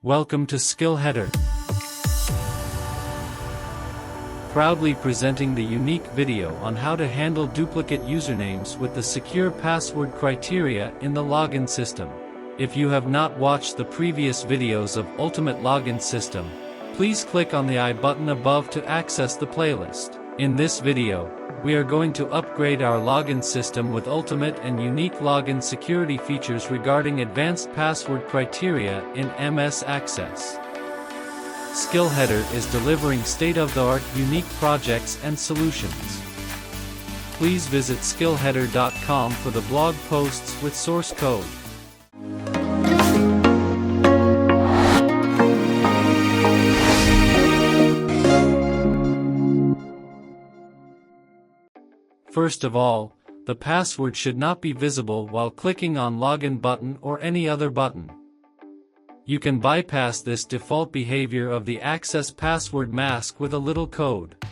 Welcome to Skill Header. Proudly presenting the unique video on how to handle duplicate usernames with the secure password criteria in the login system. If you have not watched the previous videos of Ultimate Login System, please click on the I button above to access the playlist. In this video, we are going to upgrade our login system with ultimate and unique login security features regarding advanced password criteria in MS Access. Skill Header is delivering state-of-the-art unique projects and solutions. Please visit skillheader.com for the blog posts with source code. First of all, the password should not be visible while clicking on Login button or any other button. You can bypass this default behavior of the Access password mask with a little code.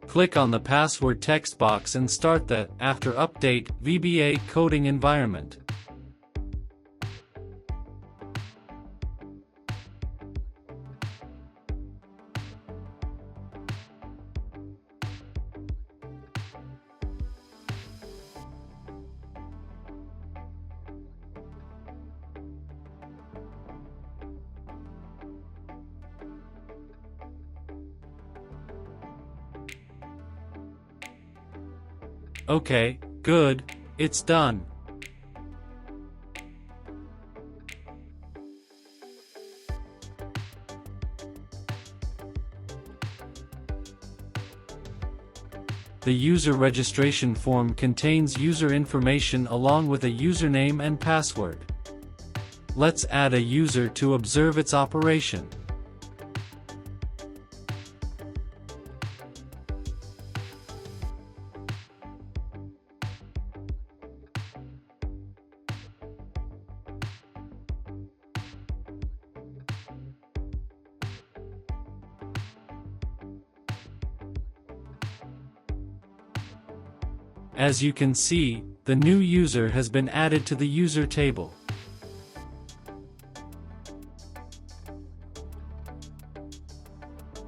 Click on the password text box and start the After Update VBA coding environment. Okay, good, it's done. The user registration form contains user information along with a username and password. Let's add a user to observe its operation. As you can see, the new user has been added to the user table.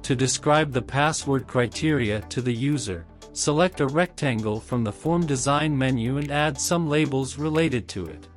To describe the password criteria to the user, select a rectangle from the Form Design menu and add some labels related to it.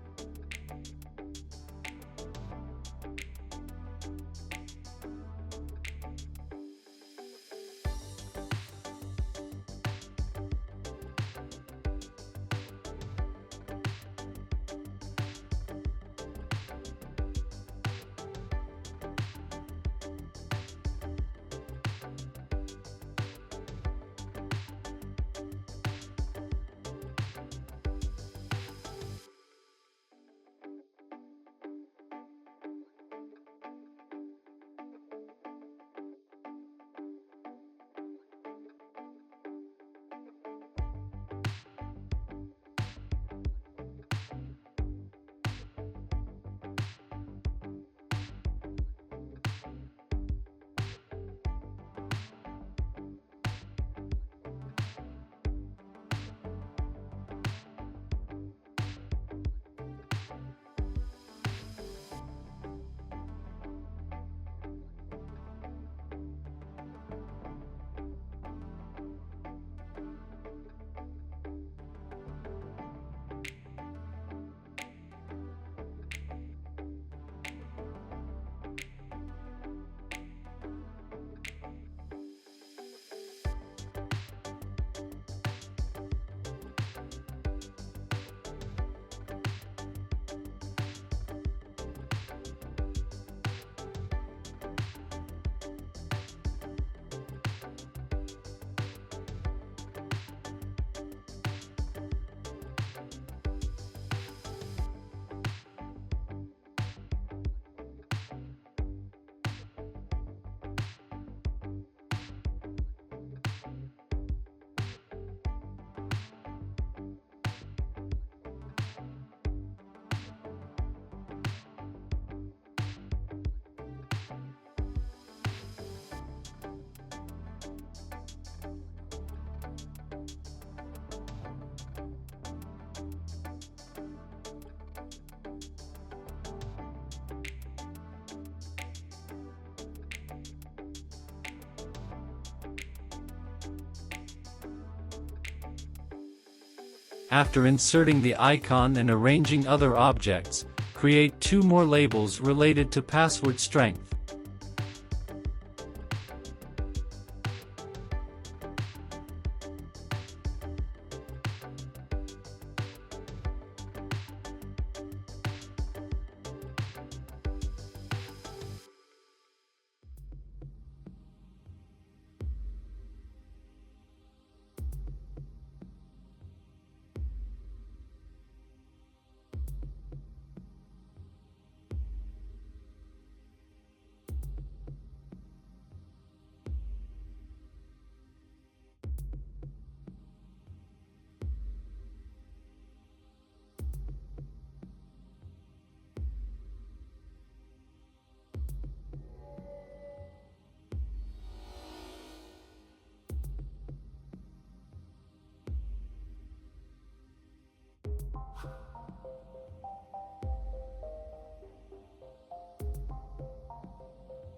After inserting the icon and arranging other objects, create 2 more labels related to password strength.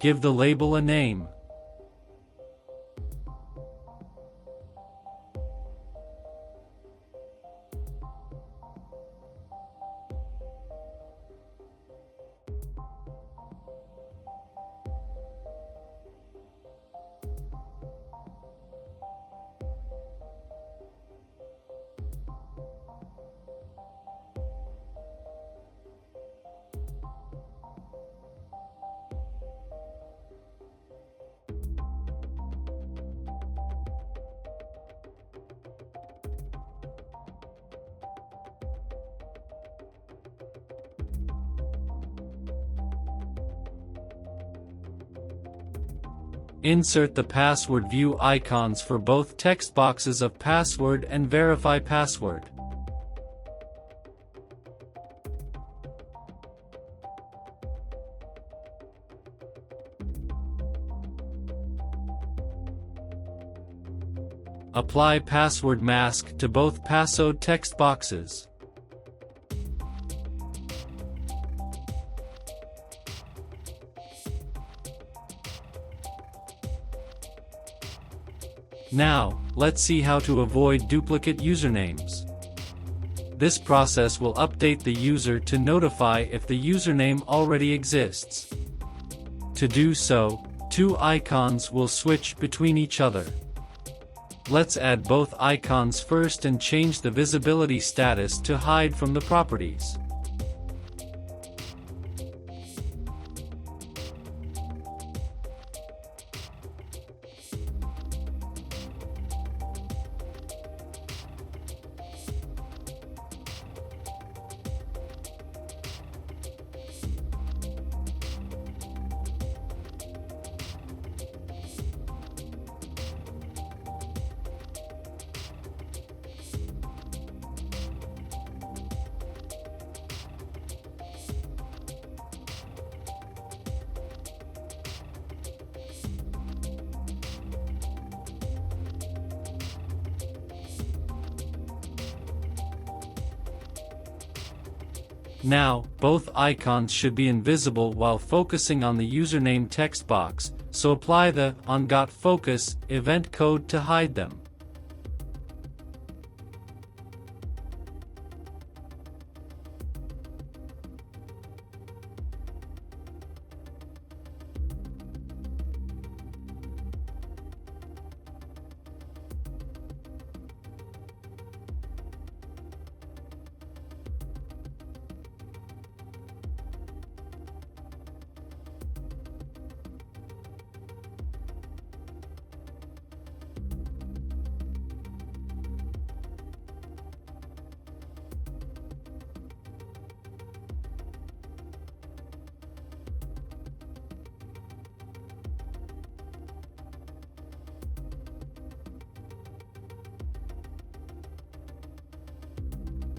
Give the label a name. Insert the password view icons for both text boxes of password and verify password. Apply password mask to both password text boxes. Now, let's see how to avoid duplicate usernames. This process will update the user to notify if the username already exists. To do so, 2 icons will switch between each other. Let's add both icons first and change the visibility status to hide from the properties. Now, both icons should be invisible while focusing on the username text box, so apply the on.focus event code to hide them.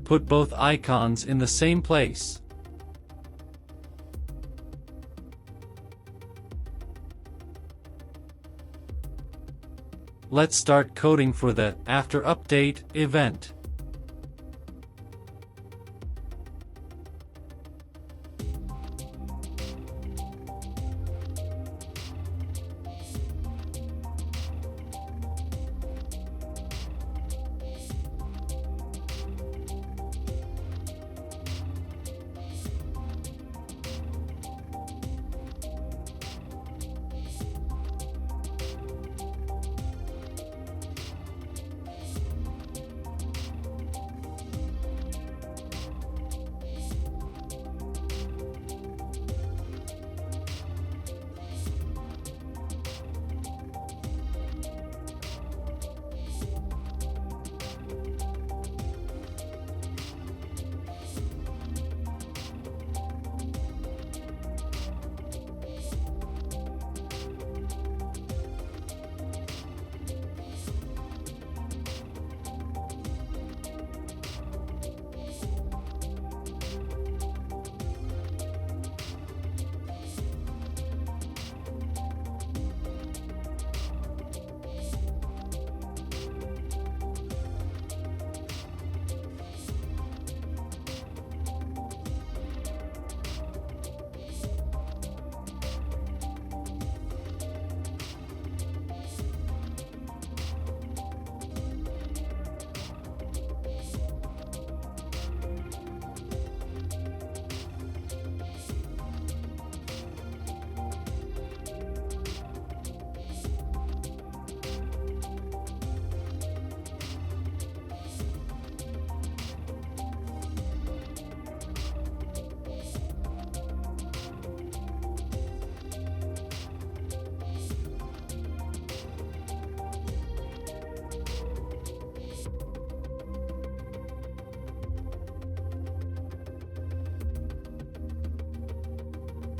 Put both icons in the same place. Let's start coding for the after update event.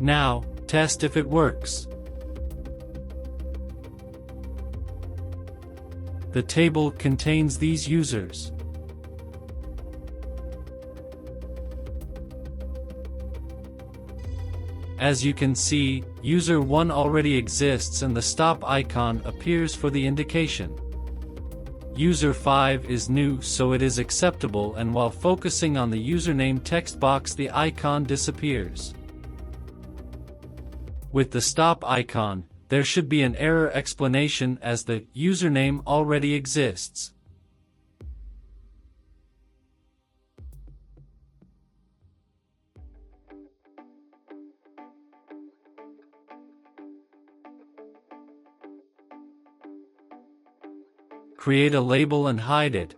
Now, test if it works. The table contains these users. As you can see, user 1 already exists and the stop icon appears for the indication. User 5 is new, so it is acceptable, and while focusing on the username text box, the icon disappears. With the stop icon, there should be an error explanation as the username already exists. Create a label and hide it.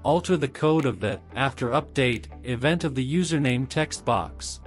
Alter the code of the after update event of the username text box.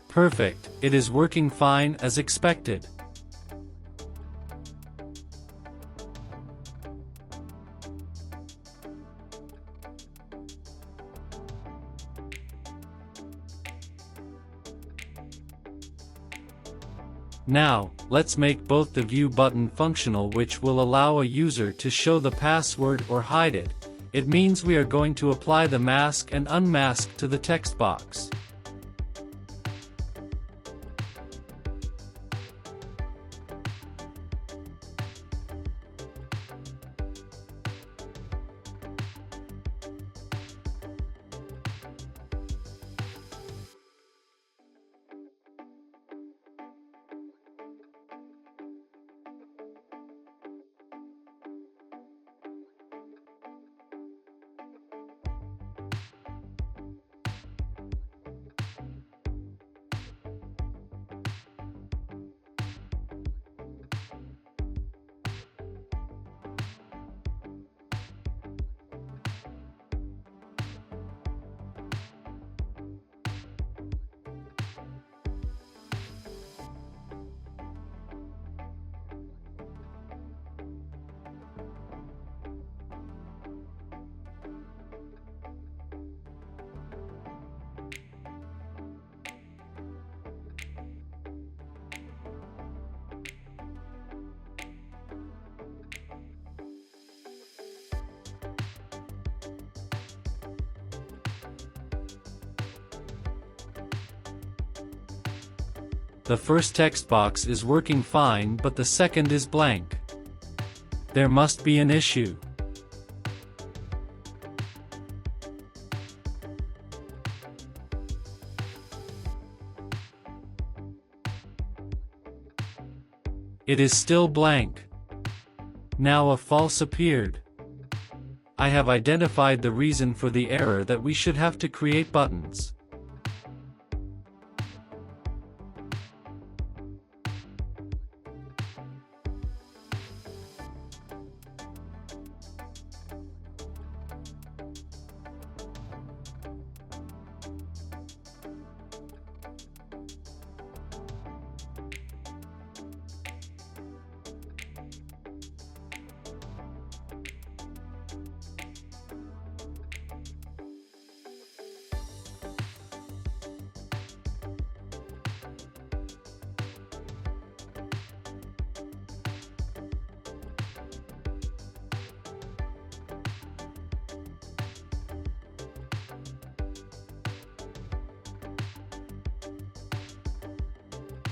Perfect, it is working fine as expected. Now, let's make both the view button functional, which will allow a user to show the password or hide it. It means we are going to apply the mask and unmask to the text box. The first text box is working fine, but the second is blank. There must be an issue. It is still blank. Now a false appeared. I have identified the reason for the error, that we should have to create buttons.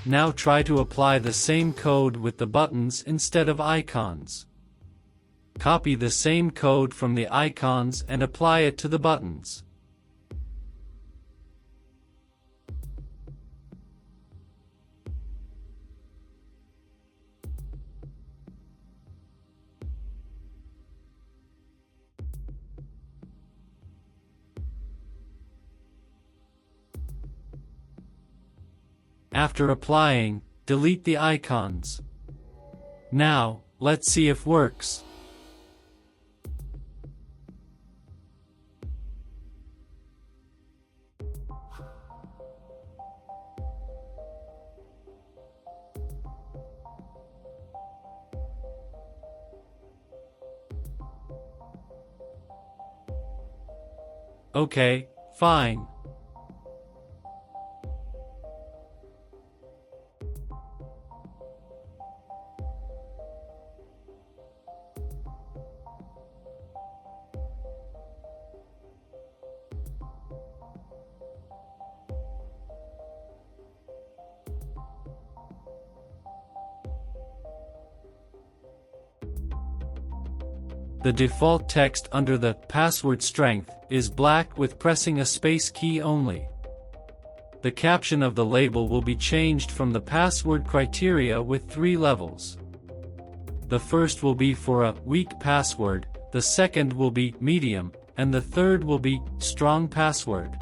Now try to apply the same code with the buttons instead of icons. Copy the same code from the icons and apply it to the buttons. After applying, delete the icons. Now, let's see if works. Okay, fine. The default text under the password strength is black with pressing a space key only. The caption of the label will be changed from the password criteria with 3 levels. The first will be for a weak password, the second will be medium, and the third will be strong password.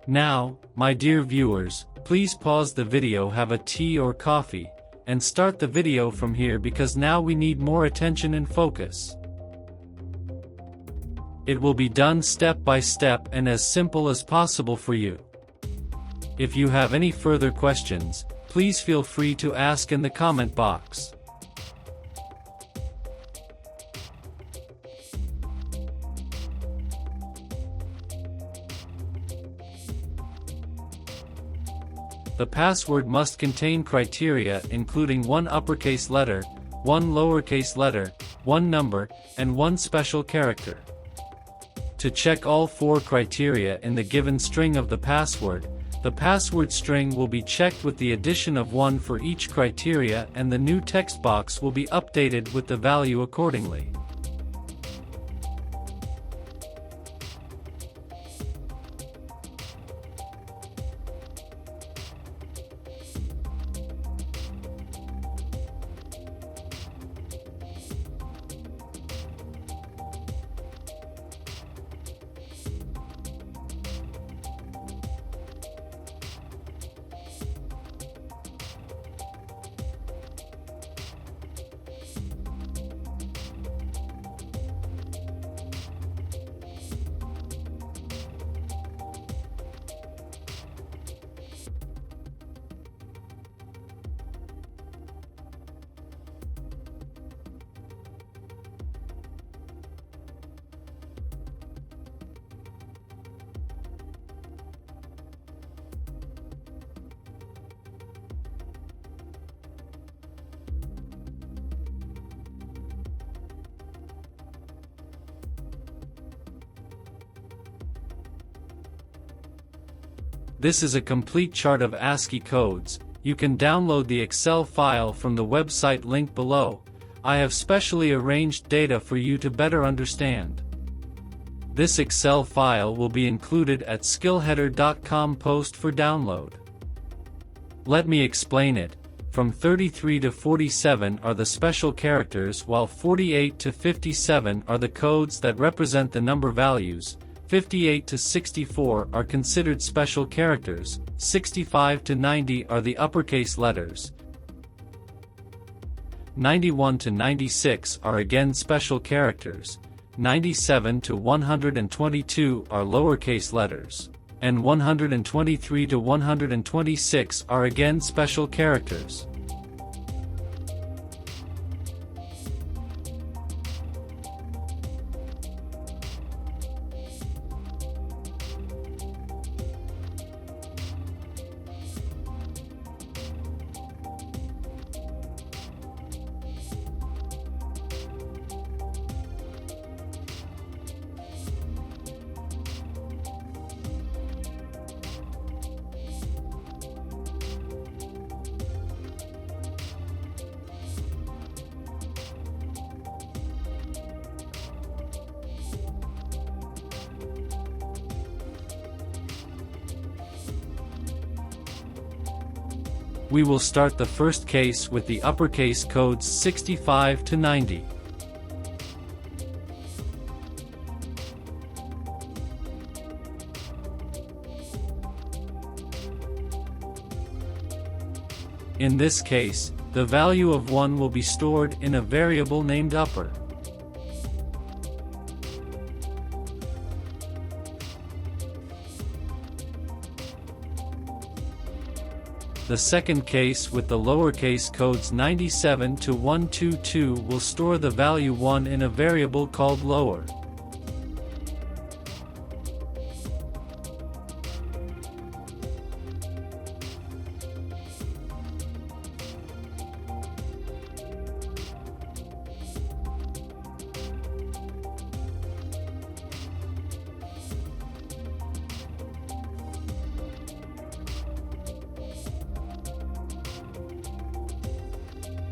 Now, my dear viewers, please pause the video, have a tea or coffee, and start the video from here because now we need more attention and focus. It will be done step by step and as simple as possible for you. If you have any further questions, please feel free to ask in the comment box. The password must contain criteria including 1 uppercase letter, 1 lowercase letter, 1 number, and 1 special character. To check all 4 criteria in the given string of the password string will be checked with the addition of 1 for each criteria and the new text box will be updated with the value accordingly. This is a complete chart of ASCII codes. You can download the Excel file from the website link below. I have specially arranged data for you to better understand. This Excel file will be included at skillheader.com post for download. Let me explain it. From 33 to 47 are the special characters while 48 to 57 are the codes that represent the number values. 58 to 64 are considered special characters, 65 to 90 are the uppercase letters, 91 to 96 are again special characters, 97 to 122 are lowercase letters, and 123 to 126 are again special characters. We will start the first case with the uppercase codes 65 to 90. In this case, the value of 1 will be stored in a variable named upper. The second case with the lowercase codes 97 to 122 will store the value 1 in a variable called lower.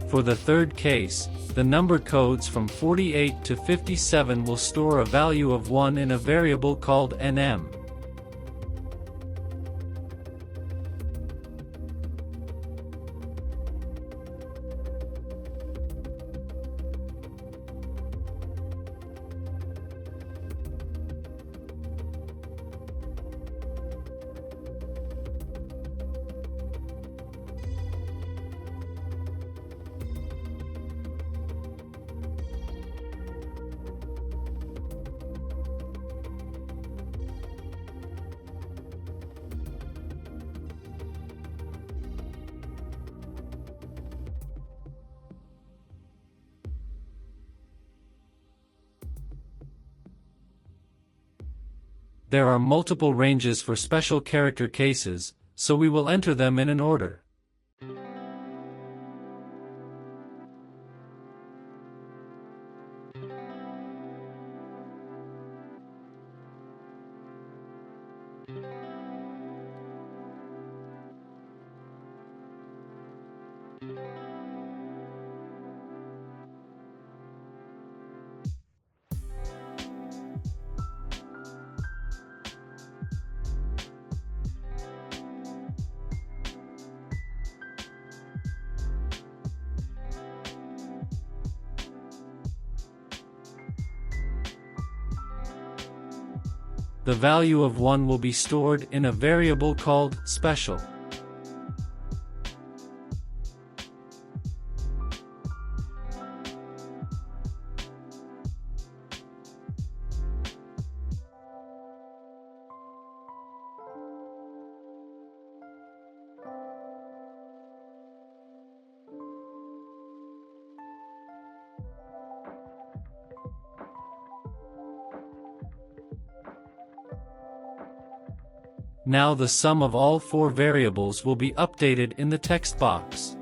For the third case, the number codes from 48 to 57 will store a value of 1 in a variable called nm. There are multiple ranges for special character cases, so we will enter them in an order. The value of 1 will be stored in a variable called special. Now the sum of all 4 variables will be updated in the text box.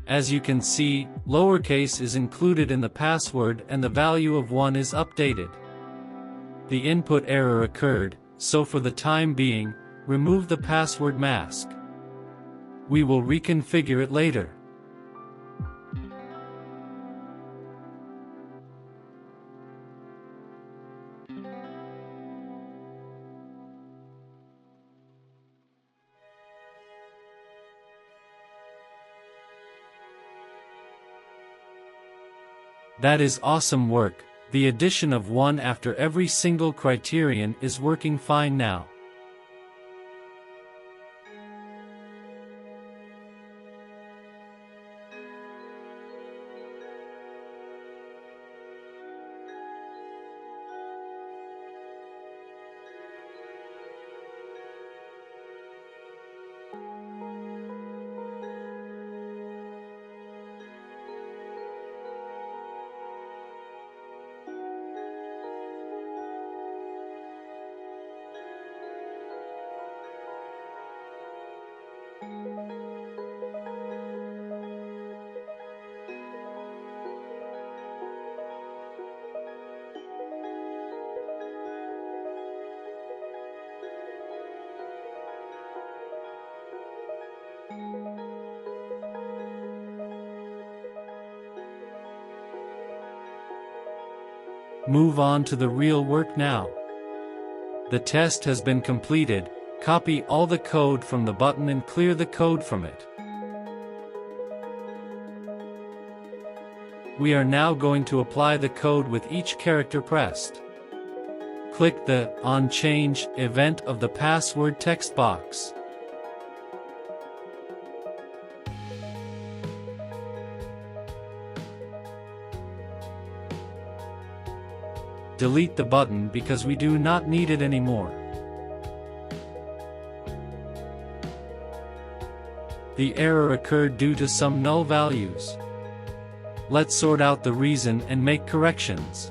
As you can see, lowercase is included in the password and the value of 1 is updated. The input error occurred, so for the time being, remove the password mask. We will reconfigure it later. That is awesome work. The addition of 1 after every single criterion is working fine now. Move on to the real work now. The test has been completed. Copy all the code from the button and clear the code from it. We are now going to apply the code with each character pressed. Click the On Change event of the password text box. Delete the button because we do not need it anymore. The error occurred due to some null values. Let's sort out the reason and make corrections.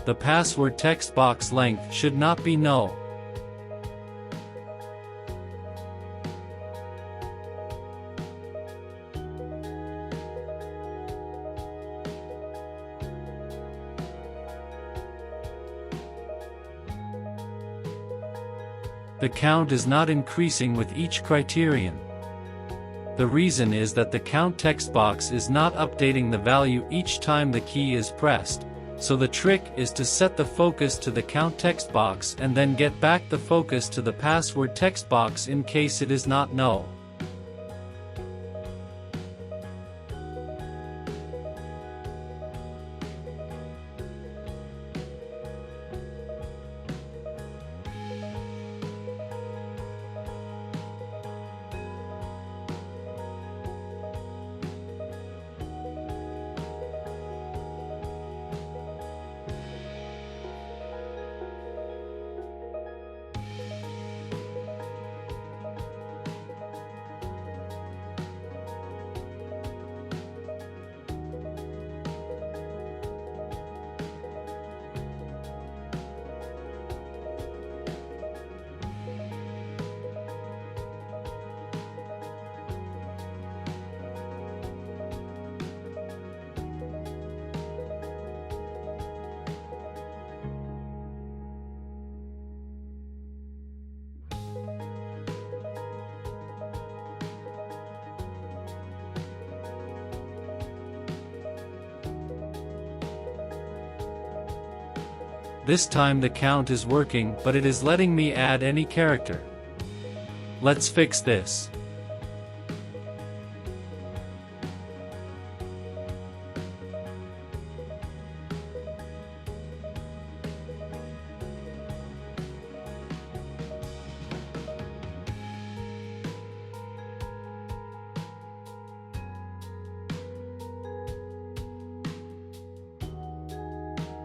The password text box length should not be null. The count is not increasing with each criterion. The reason is that the count text box is not updating the value each time the key is pressed, so the trick is to set the focus to the count text box and then get back the focus to the password text box in case it is not null. This time the count is working, but it is letting me add any character. Let's fix this.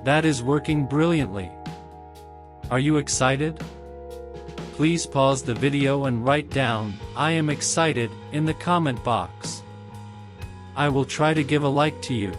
That is working brilliantly. Are you excited? Please pause the video and write down, "I am excited," in the comment box. I will try to give a like to you.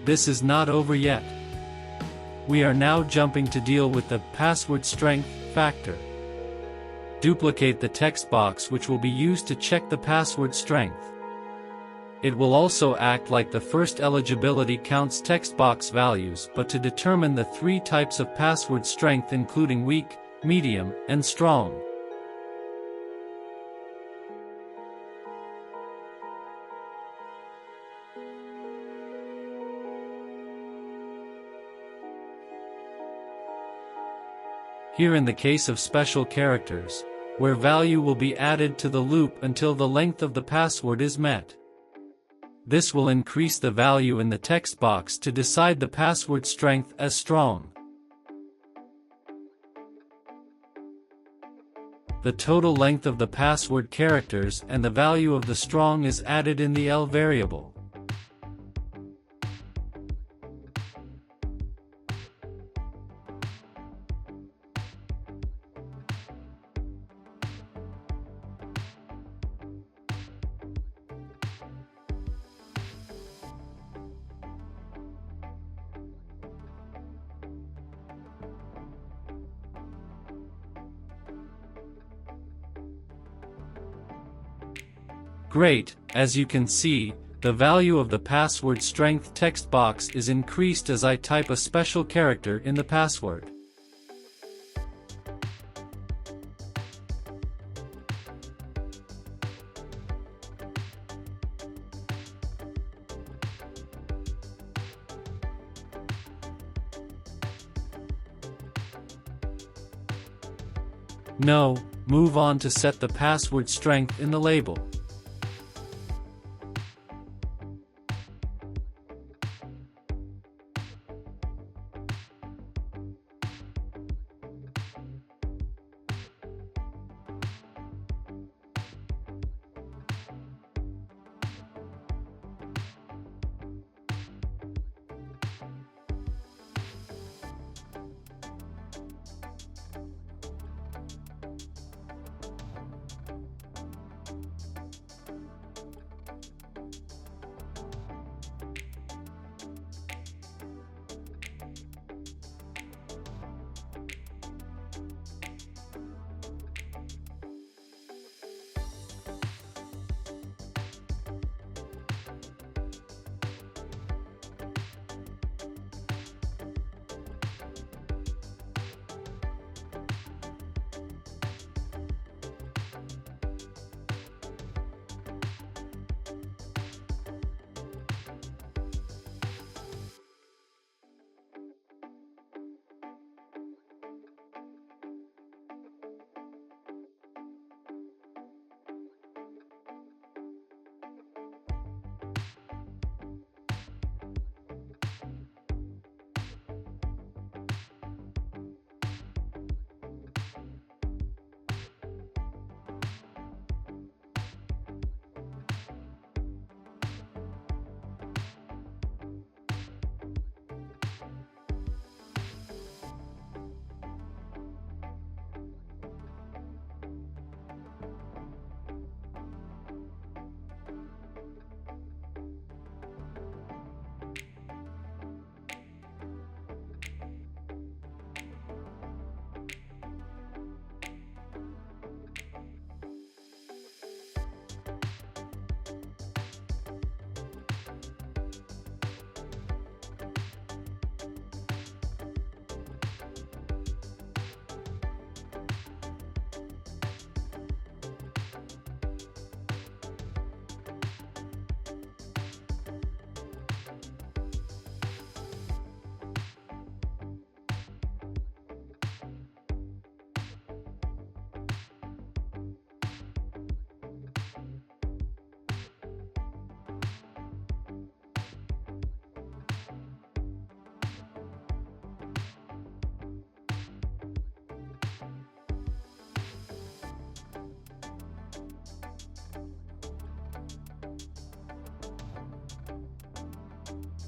This is not over yet. We are now jumping to deal with the password strength factor. Duplicate the text box which will be used to check the password strength. It will also act like the first eligibility counts text box values but to determine the three types of password strength including weak, medium, and strong. Here in the case of special characters, where value will be added to the loop until the length of the password is met. This will increase the value in the text box to decide the password strength as strong. the total length of the password characters and the value of the strong is added in the L variable. Great, as you can see, the value of the password strength text box is increased as I type a special character in the password. No, move on to set the password strength in the label.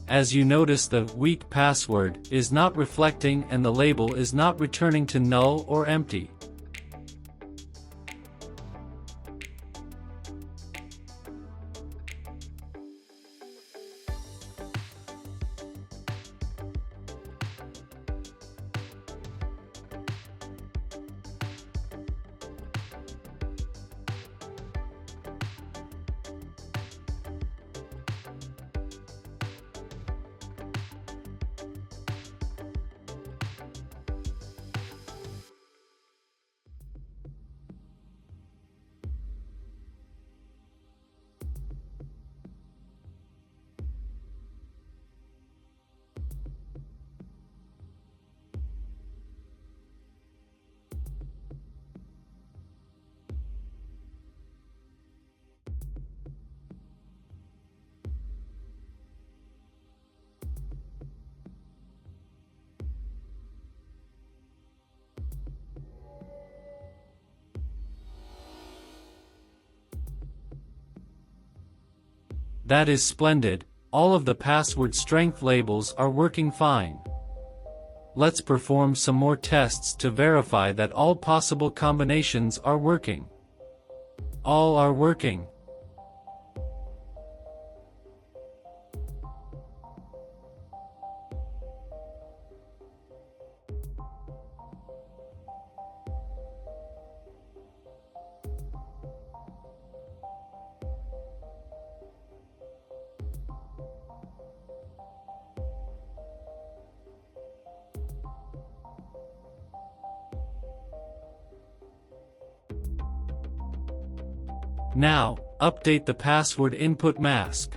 As you notice, the weak password is not reflecting and the label is not returning to null or empty. That is splendid, all of the password strength labels are working fine. Let's perform some more tests to verify that all possible combinations are working. All are working. Now, update the password input mask.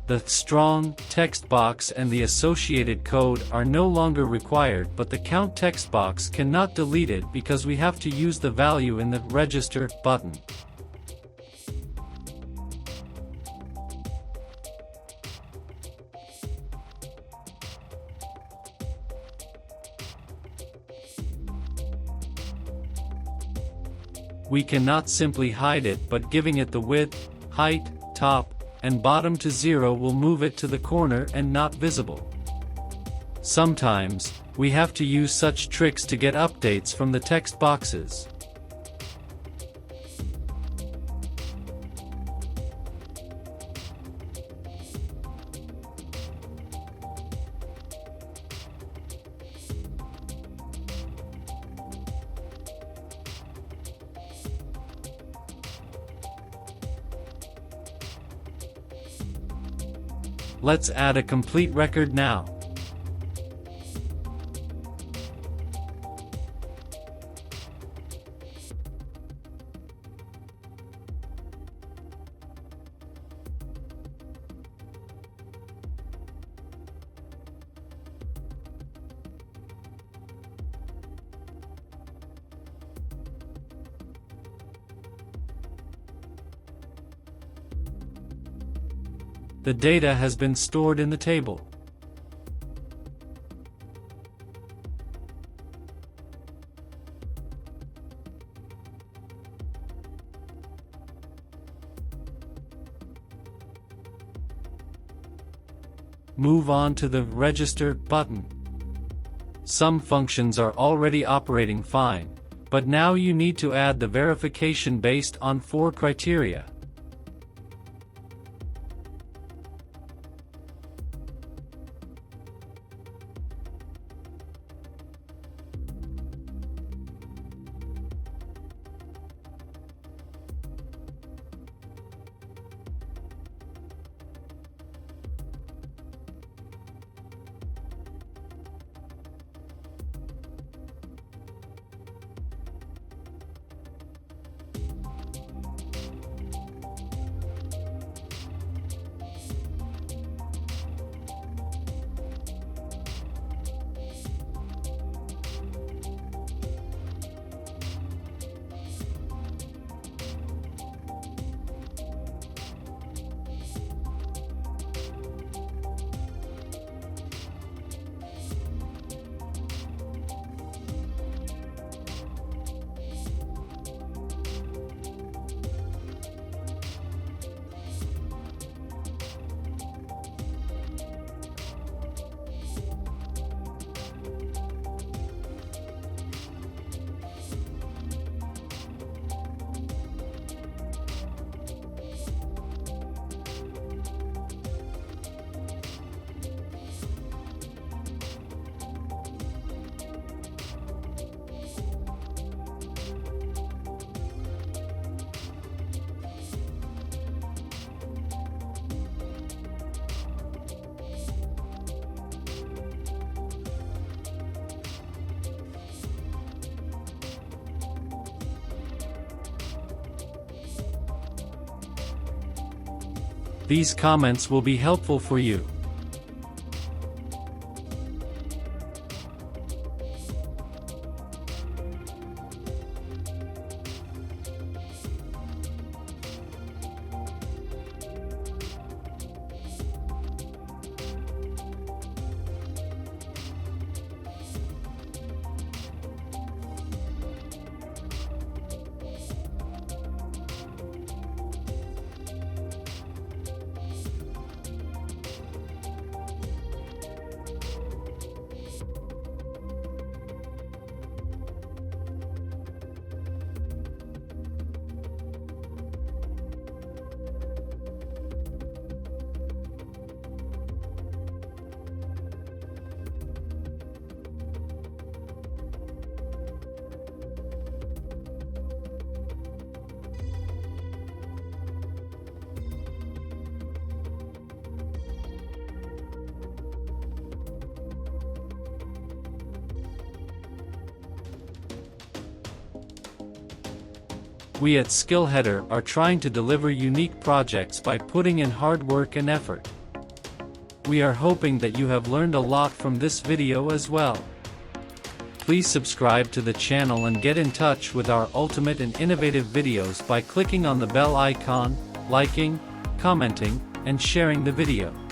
The strong text box and the associated code are no longer required, but the count text box cannot delete it because we have to use the value in the register button. We cannot simply hide it, but giving it the width, height, top, and bottom to 0 will move it to the corner and not visible. Sometimes, we have to use such tricks to get updates from the text boxes. Let's add a complete record now. The data has been stored in the table. Move on to the Register button. Some functions are already operating fine, but now you need to add the verification based on 4 criteria. These comments will be helpful for you. We at SkillHeader are trying to deliver unique projects by putting in hard work and effort. We are hoping that you have learned a lot from this video as well. Please subscribe to the channel and get in touch with our ultimate and innovative videos by clicking on the bell icon, liking, commenting, and sharing the video.